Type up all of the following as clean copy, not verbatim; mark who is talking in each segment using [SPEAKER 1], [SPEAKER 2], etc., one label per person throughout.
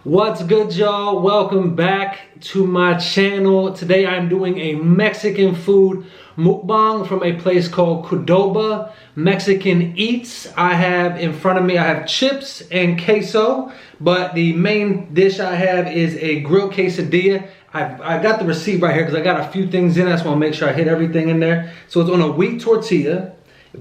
[SPEAKER 1] What's good, y'all? Welcome back to my channel. Today I'm doing a Mexican food mukbang from a place called Qdoba Mexican Eats. I have in front of me, I have chips and queso, but the main dish I have is a grilled quesadilla. I got the receipt right here because I got a few things in. I just want to make sure I hit everything in there. So it's on a wheat tortilla,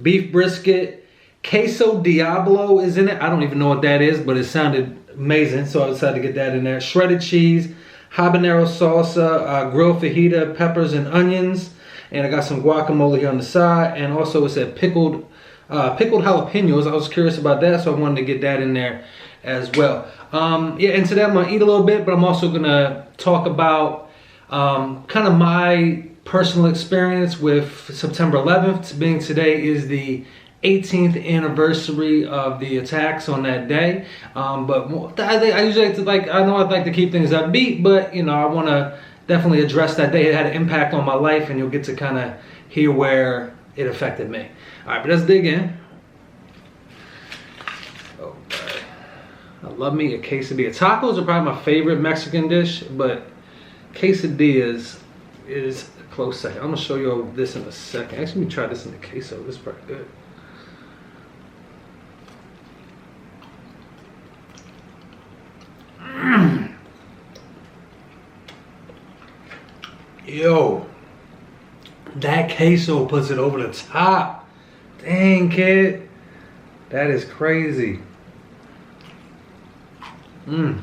[SPEAKER 1] beef brisket, queso Diablo is in it. I don't even know what that is, but it sounded amazing, so I decided to get that in there. Shredded cheese, habanero salsa, grilled fajita, peppers and onions, and I got some guacamole here on the side, and also it said pickled jalapenos. I was curious about that, so I wanted to get that in there as well. Yeah, and today I'm gonna eat a little bit, but I'm also gonna talk about kind of my personal experience with September 11th, being today is the 18th anniversary of the attacks on that day. But I usually like I know I'd like to keep things upbeat, but you know, I want to definitely address that day. It had an impact on my life, and you'll get to kind of hear where it affected me. All right, but let's dig in. Okay. I love me a quesadilla. Tacos are probably my favorite Mexican dish, but quesadillas is a close second. I'm gonna show you this in a second. Actually, let me try this in the queso. This is pretty good. Yo, that queso puts it over the top. Dang, kid, that is crazy. Of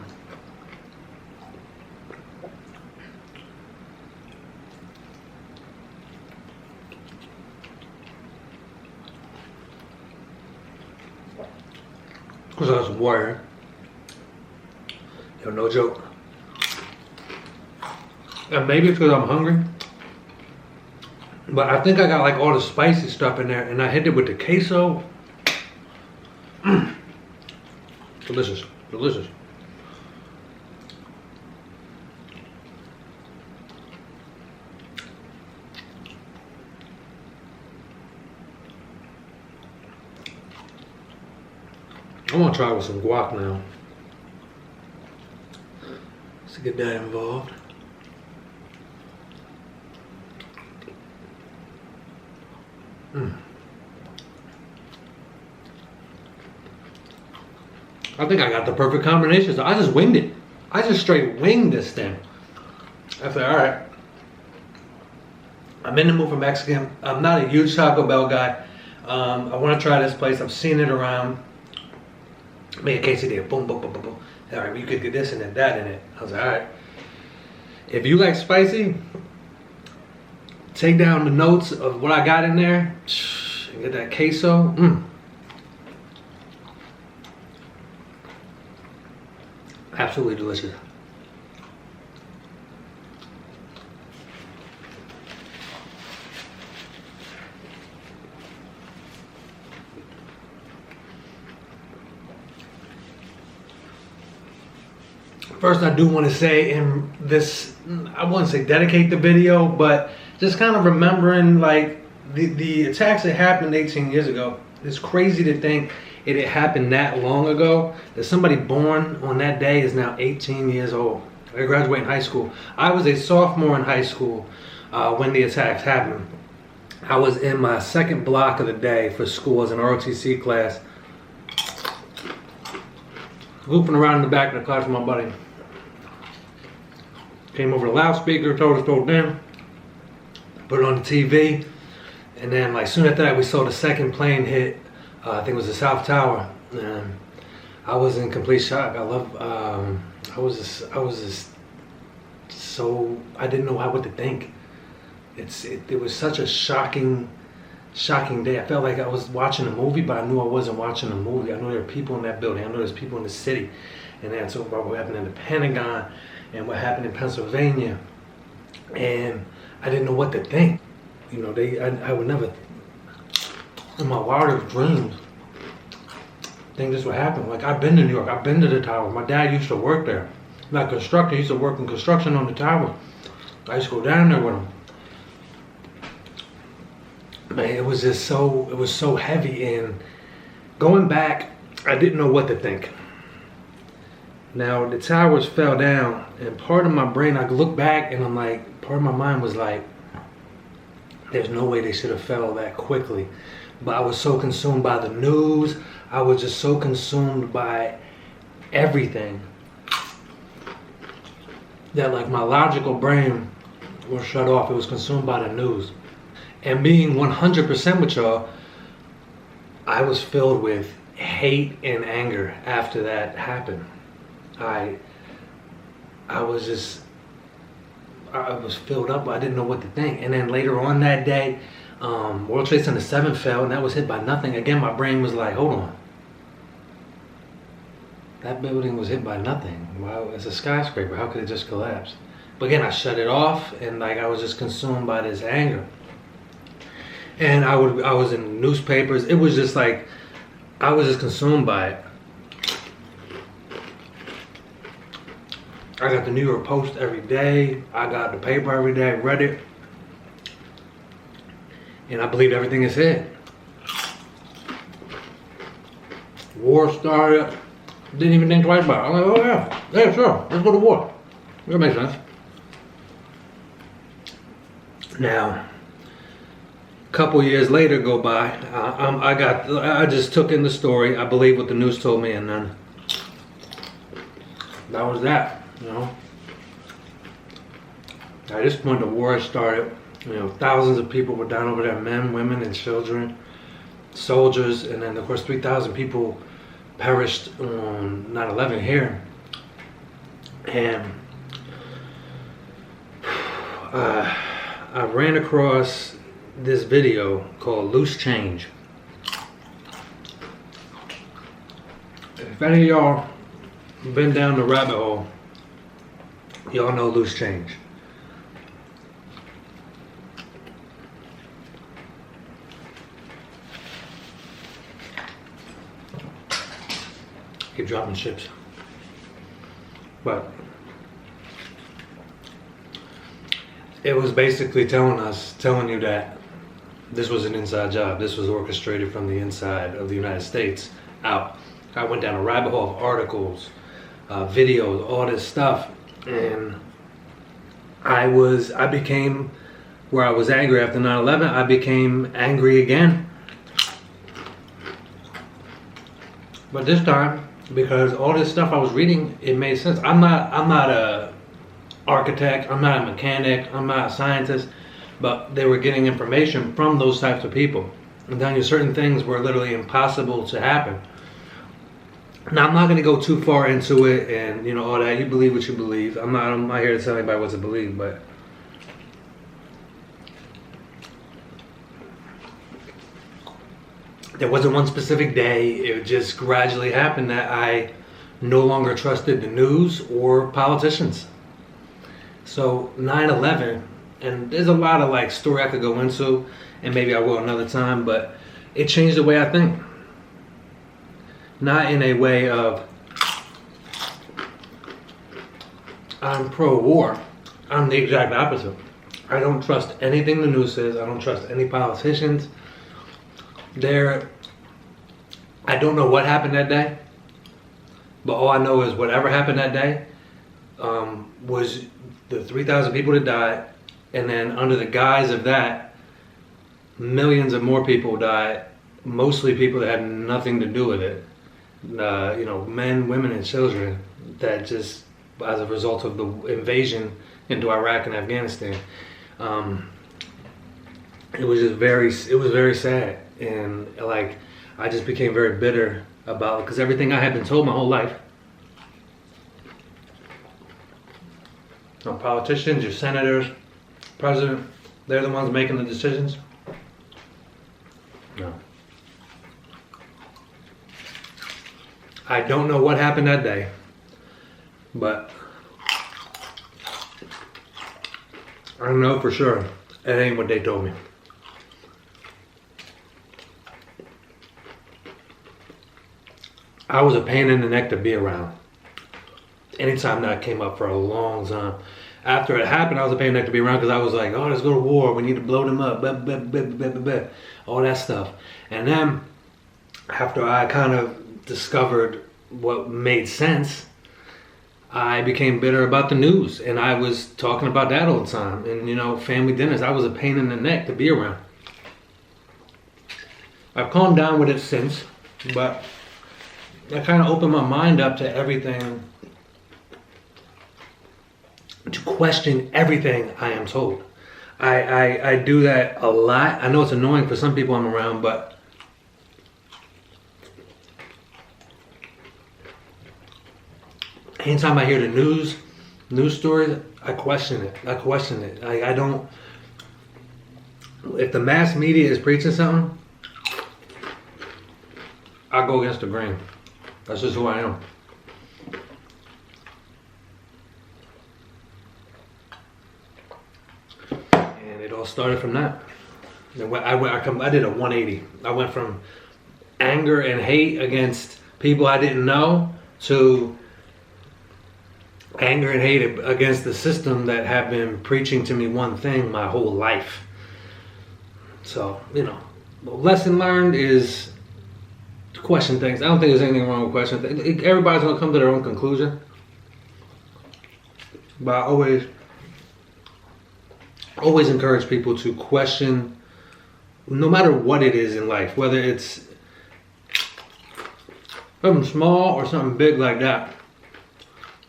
[SPEAKER 1] course, I got some water. Yo, no joke. And maybe it's because I'm hungry, but I think I got like all the spicy stuff in there, and I hit it with the queso. Delicious, delicious. I'm gonna try with some guac now. Let's get that involved. I think I got the perfect combination. So I just winged it. I just straight winged this thing. I said, all right, I'm in the mood for Mexican. I'm not a huge Taco Bell guy. I want to try this place. I've seen it around. Make a quesadilla. Boom, boom, boom, boom, boom. All right, you could get this and then that in it. I was like, all right. If you like spicy, take down the notes of what I got in there. And get that queso. Absolutely delicious. First, I do want to say in this, I wouldn't say dedicate the video, but just kind of remembering like the attacks that happened 18 years ago. It's crazy to think it had happened that long ago, that somebody born on that day is now 18 years old. I graduated high school. I was a sophomore in high school when the attacks happened. I was in my second block of the day for school as an ROTC class. Goofing around in the back of the class with my buddy. Came over the loudspeaker, told us to go down, put it on the TV, and then like soon after that we saw the second plane hit. I think it was the South Tower, and I was in complete shock. I was just so, I didn't know what to think. It was such a shocking day. I felt like I was watching a movie, but I knew I wasn't watching a movie. I know there were people in that building. I know there's people in the city, and then I talked about what happened in the Pentagon and what happened in Pennsylvania, and I didn't know what to think. You know, I would never, in my wildest dreams, think this would happen. Like, I've been to New York, I've been to the tower. My dad used to work there. Not constructor, he used to work in construction on the tower. I used to go down there with him. Man, it was just so, it was so heavy, and going back, I didn't know what to think. Now the towers fell down, and part of my brain, I look back and I'm like, part of my mind was like, there's no way they should have fell that quickly. But I was so consumed by the news. I was just so consumed by everything that like my logical brain was shut off. It was consumed by the news. And being 100% with y'all, I was filled with hate and anger after that happened. I was filled up. I didn't know what to think. And then later on that day, World Trade Center 7 fell, and that was hit by nothing. Again, my brain was like, hold on. That building was hit by nothing. Wow, it's a skyscraper. How could it just collapse? But again, I shut it off, and like I was just consumed by this anger. And I was in newspapers. It was just like, I was just consumed by it. I got the New York Post every day. I got the paper every day. I read it. And I believed everything it said. War started. Didn't even think twice about it. I'm like, oh yeah. Yeah, sure. Let's go to war. That makes sense. Now, a couple years later go by. I just took in the story. I believed what the news told me, and then that was that. You know, at this point the war started. You know, thousands of people were down over there, men, women, and children, soldiers, and then of course 3,000 people perished on 9/11 here. And I ran across this video called Loose Change. If any of y'all been down the rabbit hole, y'all know Loose Change. Keep dropping chips. But it was basically telling you that this was an inside job. This was orchestrated from the inside of the United States out. I went down a rabbit hole of articles, videos, all this stuff. And I became, where I was angry after 9/11, I became angry again. But this time, because all this stuff I was reading, it made sense. I'm not a architect, I'm not a mechanic, I'm not a scientist, but they were getting information from those types of people. And telling you certain things were literally impossible to happen. Now I'm not going to go too far into it and you know all that. You believe what you believe. I'm not here to tell anybody what to believe, but there wasn't one specific day. It just gradually happened that I no longer trusted the news or politicians. So 9/11, and there's a lot of like story I could go into, and maybe I will another time, but it changed the way I think. Not in a way of I'm pro-war. I'm the exact opposite. I don't trust anything the news says. I don't trust any politicians. I don't know what happened that day, but all I know is whatever happened that day was the 3,000 people that died, and then under the guise of that, millions of more people died, mostly people that had nothing to do with it. You know, men, women, and children that just, as a result of the invasion into Iraq and Afghanistan, it was very sad, and like I just became very bitter about it because everything I had been told my whole life. Your politicians, your senators, president, they're the ones making the decisions. No. I don't know what happened that day, but I know for sure it ain't what they told me. I was a pain in the neck to be around. Anytime that came up for a long time. After it happened, I was a pain in the neck to be around because I was like, oh, let's go to war. We need to blow them up. Blah, blah, blah, blah, blah, blah. All that stuff. And then, after I kind of discovered what made sense, I became bitter about the news, and I was talking about that all the time. And you know, family dinners, I was a pain in the neck to be around. I've calmed down with it since, but I kind of opened my mind up to everything, to question everything I am told. I do that a lot. I know it's annoying for some people I'm around, but anytime I hear the news stories, I question it. I don't, if the mass media is preaching something, I go against the grain. That's just who I am. And it all started from that. I did a 180. I went from anger and hate against people I didn't know to anger and hate against the system that have been preaching to me one thing my whole life. So, you know, the lesson learned is to question things. I don't think there's anything wrong with questioning. Everybody's gonna come to their own conclusion. But I always encourage people to question, no matter what it is in life, whether it's something small or something big like that.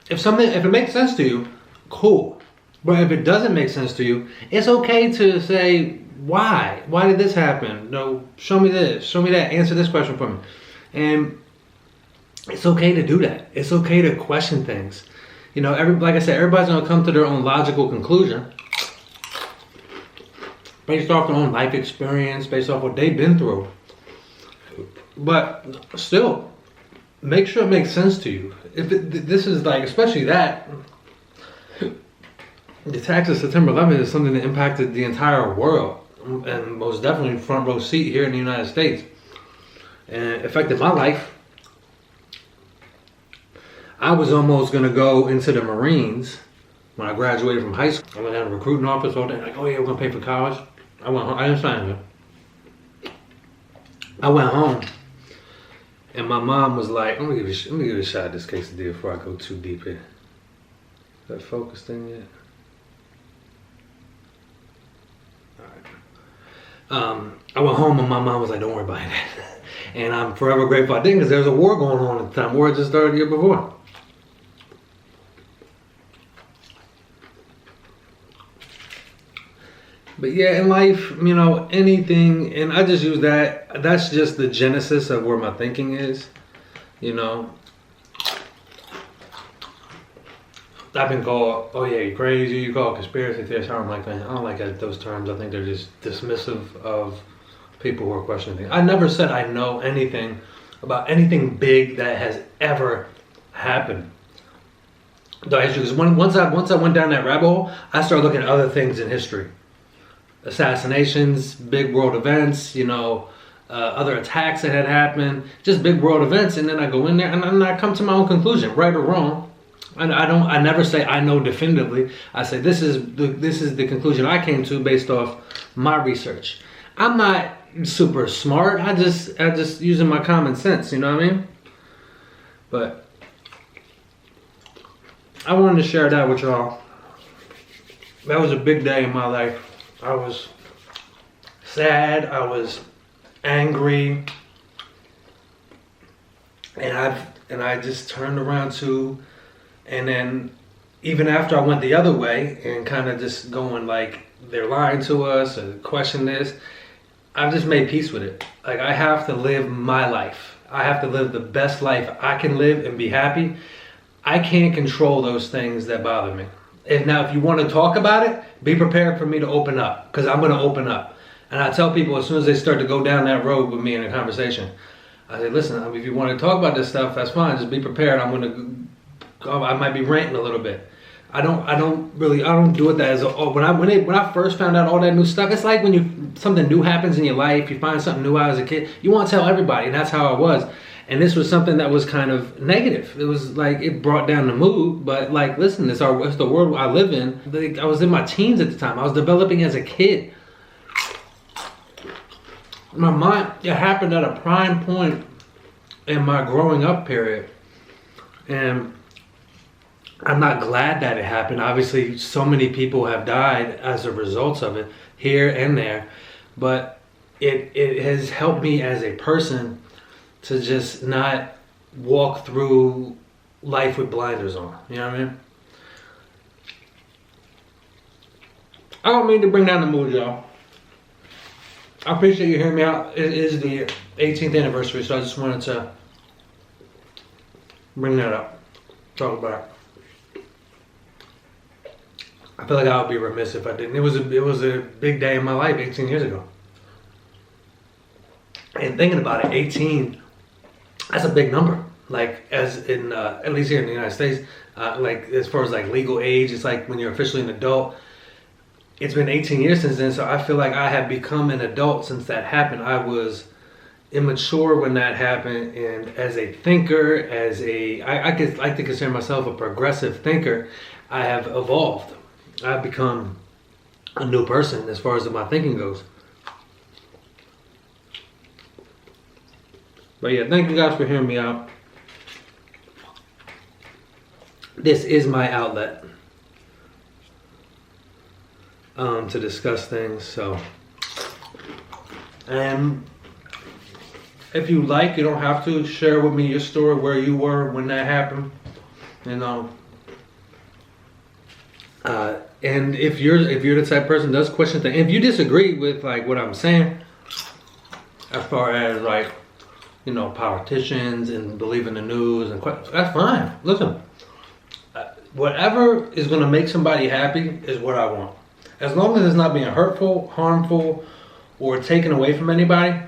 [SPEAKER 1] If it makes sense to you, cool. But if it doesn't make sense to you, it's okay to say, why? Why did this happen? No, show me this, show me that, answer this question for me. And it's okay to do that. It's okay to question things. You know, like I said, everybody's gonna come to their own logical conclusion based off their own life experience, based off what they've been through. But still, make sure it makes sense to you. If this is like, especially that, the attacks of September 11th is something that impacted the entire world, and most definitely front row seat here in the United States, and affected my life. I was almost gonna go into the Marines when I graduated from high school. I went down to the recruiting office all day, like, oh yeah, we're gonna pay for college. I went home. I didn't sign it. I went home, and my mom was like, let me give you a shot at this quesadilla before I go too deep here. Is that focused in yet? Alright. I went home and my mom was like, don't worry about it. And I'm forever grateful I didn't, because there was a war going on at the time. War just started the year before. But yeah, in life, you know, anything, and I just use that, that's just the genesis of where my thinking is, you know. I've been called, oh yeah, you're crazy, you call conspiracy theorists. I don't like that. I don't like those terms. I think they're just dismissive of people who are questioning things. I never said I know anything about anything big that has ever happened. Because once I went down that rabbit hole, I started looking at other things in history. Assassinations, big world events, you know, other attacks that had happened, just big world events, and then I go in there and I come to my own conclusion, right or wrong. And I never say I know definitively. I say this is the conclusion I came to based off my research. I'm not super smart. I just using my common sense, you know what I mean? But I wanted to share that with y'all. That was a big day in my life. I was sad, I was angry, and I just turned around to, and then even after I went the other way and kind of just going like, they're lying to us or question this, I've just made peace with it. Like, I have to live my life. I have to live the best life I can live and be happy. I can't control those things that bother me. If you want to talk about it, be prepared for me to open up, because I'm going to open up. And I tell people as soon as they start to go down that road with me in a conversation, I say, listen, if you want to talk about this stuff, that's fine. Just be prepared. I might be ranting a little bit. I don't do it that as when I first found out all that new stuff. It's like when something new happens in your life, you find something new out as a kid, you want to tell everybody, and that's how I was. And this was something that was kind of negative. It was like, it brought down the mood, but like, listen, it's the world I live in. Like, I was in my teens at the time. I was developing as a kid. My mind, it happened at a prime point in my growing up period. And I'm not glad that it happened. Obviously, so many people have died as a result of it, here and there. But it has helped me as a person to just not walk through life with blinders on. You know what I mean? I don't mean to bring down the mood, y'all. I appreciate you hearing me out. It is the 18th anniversary, so I just wanted to bring that up. Talk about it. I feel like I would be remiss if I didn't. It was a big day in my life 18 years ago. And thinking about it, 18, that's a big number. Like, as in, at least here in the United States, like as far as like legal age, it's like when you're officially an adult. It's been 18 years since then, so I feel like I have become an adult since that happened. I was immature when that happened, and as a thinker, I could like to consider myself a progressive thinker, I have evolved. I've become a new person as far as my thinking goes. But yeah, thank you guys for hearing me out. This is my outlet to discuss things. So, and if you like, you don't have to share with me your story, where you were when that happened. You know. And if you're the type of person that does question things, if you disagree with like what I'm saying, as far as like, you know, politicians and believe in the news and that's fine. Listen, whatever is going to make somebody happy is what I want. As long as it's not being hurtful, harmful, or taken away from anybody,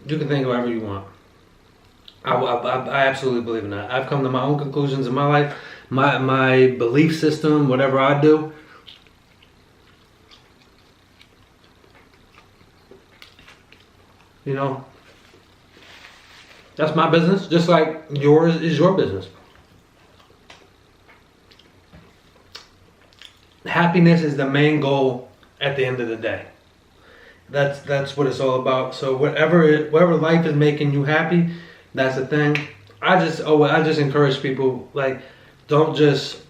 [SPEAKER 1] you can think whatever you want. I absolutely believe in that. I've come to my own conclusions in my life, my belief system, whatever I do. You know, that's my business, just like yours is your business. Happiness is the main goal at the end of the day. That's what it's all about. So whatever life is making you happy, that's the thing. I just encourage people, like, don't just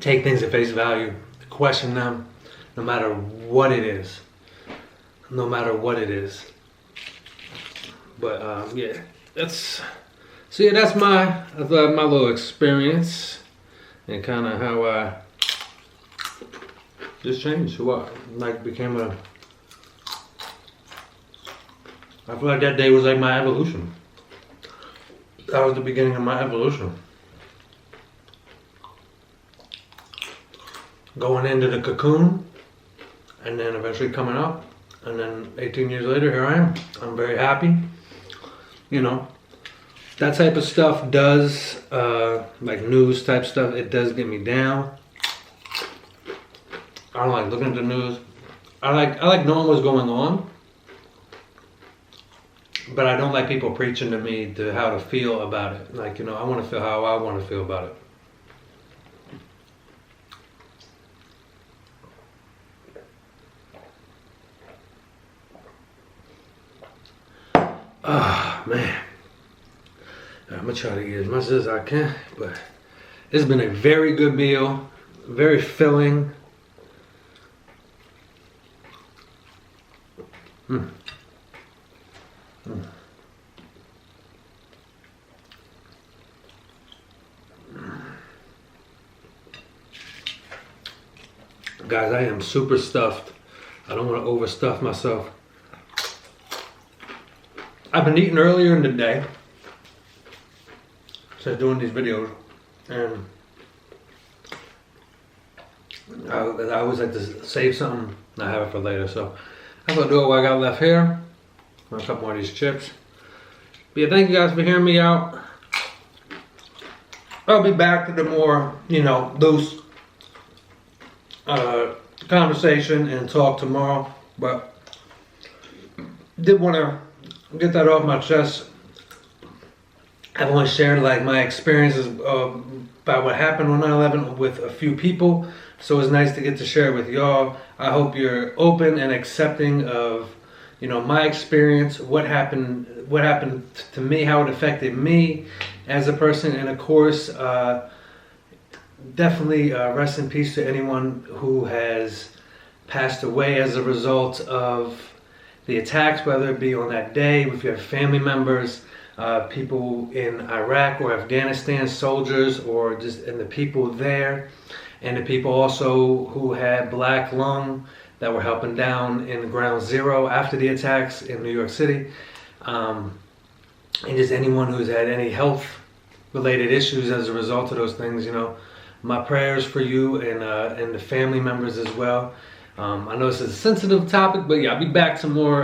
[SPEAKER 1] take things at face value. Question them, no matter what it is. No matter what it is. But yeah, that's my little experience and kind of how I just changed who I became a. I feel like that day was like my evolution. That was the beginning of my evolution. Going into the cocoon, and then eventually coming out. And then 18 years later, here I am. I'm very happy. You know, that type of stuff does, like news type stuff, it does get me down. I don't like looking at the news. I like knowing what's going on. But I don't like people preaching to me to how to feel about it. Like, you know, I want to feel how I want to feel about it. Ah, man. I'm gonna try to eat as much as I can, but it's been a very good meal, very filling. Mm. Mm. Guys, I am super stuffed. I don't want to overstuff myself. I've been eating earlier in the day since doing these videos, and I always like to save something and I have it for later. So I'm gonna do what I got left here. A couple more of these chips. But yeah, thank you guys for hearing me out. I'll be back to the more, you know, loose conversation and talk tomorrow, but did want to get that off my chest. I've only shared like my experiences about what happened on 9/11 with a few people, so it's nice to get to share it with y'all. I hope you're open and accepting of, you know, my experience, what happened to me, how it affected me as a person, and of course definitely rest in peace to anyone who has passed away as a result of the attacks, whether it be on that day, if you have family members, people in Iraq or Afghanistan, soldiers, or just and the people there, and the people also who had black lung that were helping down in ground zero after the attacks in New York City, and just anyone who's had any health related issues as a result of those things. You know, my prayers for you and the family members as well. I know this is a sensitive topic, but yeah, I'll be back to more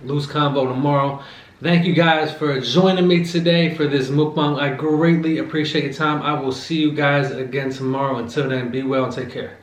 [SPEAKER 1] loose convo tomorrow. Thank you guys for joining me today for this mukbang. I greatly appreciate your time. I will see you guys again tomorrow. Until then, be well and take care.